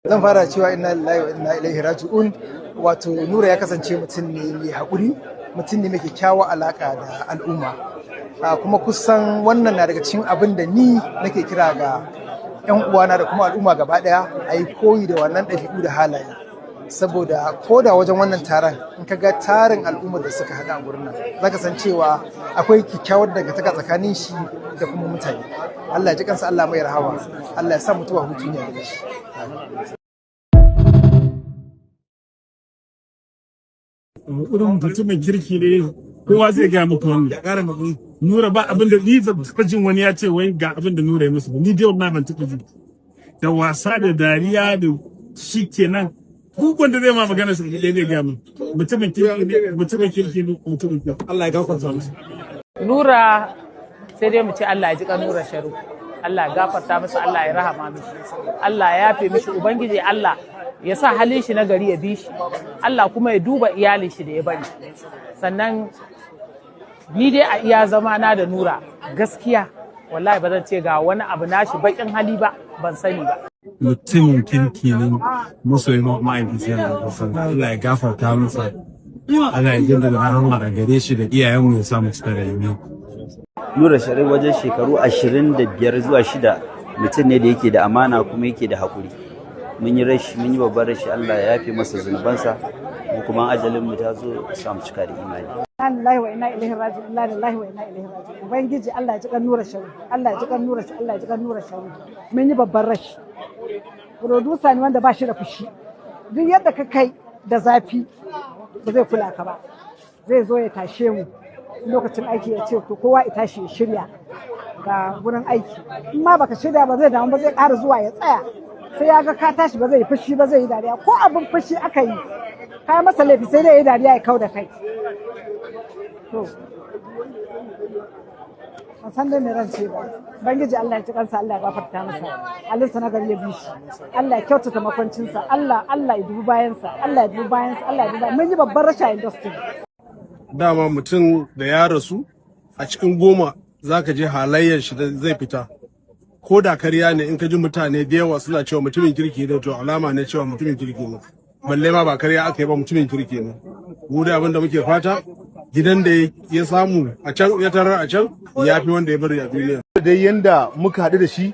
Zan fara cewa inna lillahi wa inna ilaihi raji'un. Wato Nura ya kasance mutum ne mai haƙuri, mutum ne mai kyakkyawar alaƙa da al'umma. Kuma kusan wannan na daga cikin abin da ni nake kira ga 'yan uwana da kuma al'umma gaba ɗaya a yi koyi da wannan ɗabi'u da halaye. Saboda ko da wajen wannan taron in ka ga tarin al'ummar da suka haɗa a gurin nan za ka san cewa akwai kyakkyawar dangantaka tsakanin shi da kuma mutane. Allah ya ji kansa, Allah mai rahama, Allah ya sa mutuwa hutu ne da shi. Irin mutumin kirki ne, kowa zai gaya muku wannan. Nura ba abin da ni taɓa jin wani ya ce wai ga abin da Nura ya musu, ni dai wannan ban taɓa ji. Da wasa da dariya da shi kenan. Duk wanda zai ma magana su ne zai gaya min. Mutumin kirki ne, mutumin kirki. Allah ya gafarta musu. Nura sai dai mu ce Allah ya ji kan Nuru Sharu. Allah ya gafarta masa, Allah ya rahama mishi. Allah ya yafe mishi, Ubangiji Allah ya sa halin shi na gari ya bi shi. Allah kuma ya duba iyalin shi da ya bari. Sannan ni dai a iya zama na da Nura gaskiya wallahi ba zan ce ga wani abu nashi bakin hali ba, ban sani ba. Mutumin kirki ne, masoyin ma'aikaci yana da Allah ya gafarta masa. Allah ya jinda da rahama a gare shi da iyayenmu ya samu cika rayuwa. Nuru Sharu wajen shekaru 25 zuwa 6 mutum ne da yake da amana kuma yake da haƙuri. Mun yi babban rashi, Allah ya yafe masa zunubansa, mu kuma ajalin mu ta zo samu cika da imani. Lillahi wa inna ilaihi raji'un, lillahi wa inna ilaihi raji'un. Ubangiji Allah ya ji kan Nuru Sharu, Allah ya ji kan Nuru Sharu, Allah ya ji kan Nuru Sharu. Mun yi babban rashi. Producer ne wanda ba shi da fushi. Duk yadda ka kai da zafi ba zai kula ka ba. Zai zo ya tashe mu lokacin aiki ya ce to kowa ya tashi ya shirya ga gurin aiki. In ma baka shirya ba zai damu ba, zai ƙara zuwa ya tsaya. Sai ya ga ka tashi ba zai yi fushi ba, zai yi dariya. Ko abin fushi aka yi kai masa laifi sai dai ya yi dariya ya kau da kai. To ban san dai me ran ce ba. Bangiji Allah ya ci kansa, Allah ya gafarta masa, halinsa na gari ya bi shi, Allah ya kyautata makwancinsa, Allah ya dubi bayansa, Allah ya dubi bayansa, Allah ya dubi bayansa. Mun yi babban rasha industry. Dama mutum da ya rasu a cikin 10 zaka je halayyar shi da zai fita. Ko da karya ne, in ka ji mutane da yawa suna cewa mutumin kirki ne, to alama ne cewa mutumin kirki ne. Balle ma ba karya aka yi ba, mutumin kirki ne. Mu da abin da muke fata, gidan da ya samu a can ya tarar a can ya fi wanda ya bari a duniya. Dai yanda muka haɗu da shi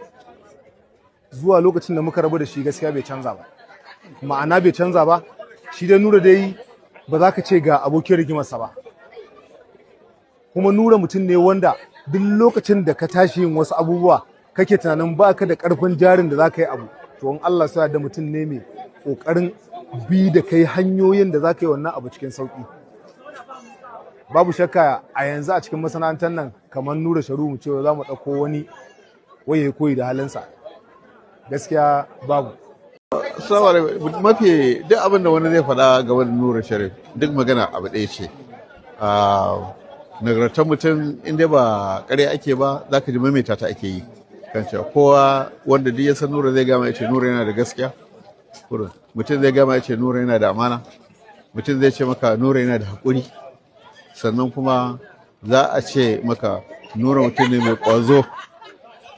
zuwa lokacin da muka rabu da shi gaskiya bai canza ba. Ma'ana bai canza ba, shi dai Nura dai ba za ka ce ga abokin rigimarsa ba. Kuma Nura mutum ne wanda duk lokacin da ka tashi yin wasu abubuwa kake tunanin ba ka da ƙarfin jarin da za ka yi abu, to in Allah sa da mutum ne mai ƙoƙarin bi da kai hanyoyin da za ka yi wannan abu cikin sauƙi. Babu shakka a yanzu a cikin masana'antar nan kamar Nuru Sharu mu cewa za mu ɗauko wani waye koyi da halinsa. Gaskiya babu. Mafi duk abin da wani zai faɗa game da Nuru Sharu duk magana abu ɗaya ce. Nagartar mutum inda ba ƙarya ake ba za ka ji maimaita ta ake yi. Kan cewa kowa wanda duk ya san Nura zai gama ya ce Nura yana da gaskiya. Mutum zai gama ya ce Nura yana da amana. Mutum zai ce maka Nura yana da haƙuri. Sannan kuma za a ce maka Nura mutum ne mai ƙwazo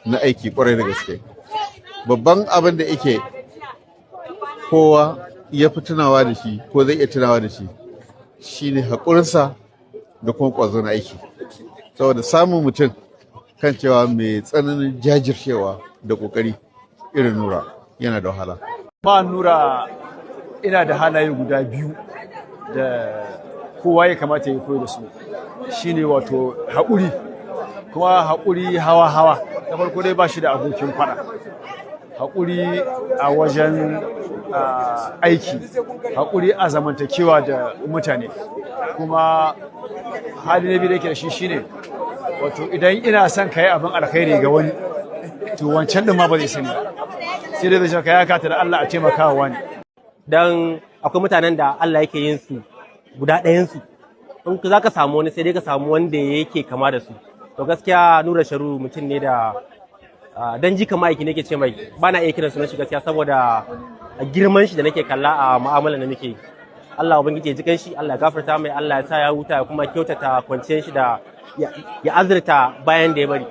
na aiki ƙwarai da gaske. Babban abin da yake kowa ya fi tunawa da shi ko zai iya tunawa da shi shine haƙurinsa da kuma ƙwazo na aiki. Saboda samun mutum kan cewa mai tsananin jajircewa da ƙoƙari irin Nura yana da wahala. Ba Nura ina da halaye guda biyu da kowa ya kamata ya koyi da su. Shine wato haƙuri, kuma haƙuri hawa-hawa. Na farko dai ba shi da abokin faɗa. Haƙuri a wajen aiki, haƙuri a zamantakewa da mutane. Kuma hali na biyu da yake da shi shine wato idan ina son ka yi abin alkhairi ga wani, to wancan ɗin ma ba zai sani ba. Sai dai zai ka ya kata da Allah a taimakawa wani. Dan akwai mutanen da Allah yake yin su guda ɗayansu. In za ka samu wani sai dai ka samu wanda yake kama da su. To gaskiya Nuru Sharu mutum ne da dan jika ma'aiki nake ce mai, ba na iya kiran sunan shi gaskiya saboda girman shi da nake kalla a mu'amalar da nake yi. Allah ubangiji ya ji kanshi, Allah ya gafarta mai, Allah ya sa ya huta ya kuma kyautata kwanciyar shi da ya azurta bayan da ya bari.